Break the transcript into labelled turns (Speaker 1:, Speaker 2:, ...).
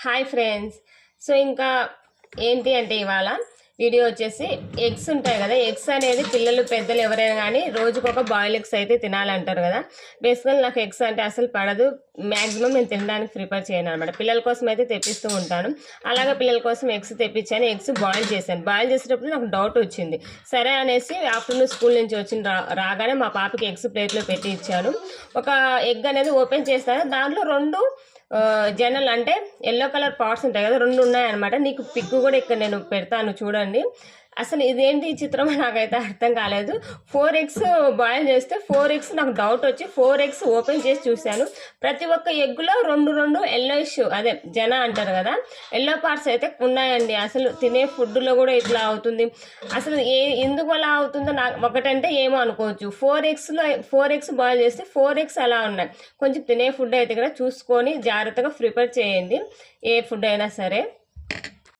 Speaker 1: Hi friends. So ఇంకా ఏంటి అంటే ఇవాళ వీడియో వచ్చేసి ఎగ్స్ ఉంటాయి కదా, ఎగ్స్ అనేది పిల్లలు పెద్దలు ఎవరైనా కానీ రోజుకొక బాయిల్ ఎగ్స్ అయితే తినాలంటారు కదా. బేసికల్ నాకు ఎగ్స్ అంటే అసలు పడదు, మ్యాక్సిమం నేను తినడానికి ప్రిపేర్ చేయను అనమాట. పిల్లల కోసం అయితే తెప్పిస్తూ ఉంటాను. అలాగే పిల్లల కోసం ఎగ్స్ తెప్పించాను, ఎగ్స్ బాయిల్ చేశాను. బాయిల్ చేసేటప్పుడు నాకు డౌట్ వచ్చింది. సరే అనేసి ఆఫ్టర్నూన్ స్కూల్ నుంచి వచ్చిన రాగానే మా పాపకి ఎగ్స్ ప్లేట్లో పెట్టి ఇచ్చాను. ఒక ఎగ్ అనేది ఓపెన్ చేస్తాను, దాంట్లో రెండు జనరల్ అంటే ఎల్లో కలర్ పార్ట్స్ ఉంటాయి కదా, రెండు ఉన్నాయన్నమాట. నీకు పిక్ కూడా ఇక్కడ నేను పెడతాను చూడండి. అసలు ఇదేంటి చిత్రం నాకైతే అర్థం కాలేదు. 4 ఎగ్స్ బాయిల్ చేస్తే 4 ఎగ్స్ నాకు డౌట్ వచ్చి 4 ఎగ్స్ ఓపెన్ చేసి చూశాను. ప్రతి ఒక్క ఎగ్గులో రెండు ఎల్లోయిష్, అదే జన అంటారు కదా, ఎల్లో పార్ట్స్ అయితే ఉన్నాయండి. అసలు తినే ఫుడ్లో కూడా ఇట్లా అవుతుంది. అసలు ఎందుకు అలా అవుతుందో నాకు ఒకటంటే ఏమో అనుకోవచ్చు. 4 ఎగ్స్ బాయిల్ చేస్తే 4 ఎగ్స్ అలా ఉన్నాయి. కొంచెం తినే ఫుడ్ అయితే కూడా చూసుకొని జాగ్రత్తగా ప్రిపేర్ చేయండి, ఏ ఫుడ్ అయినా సరే.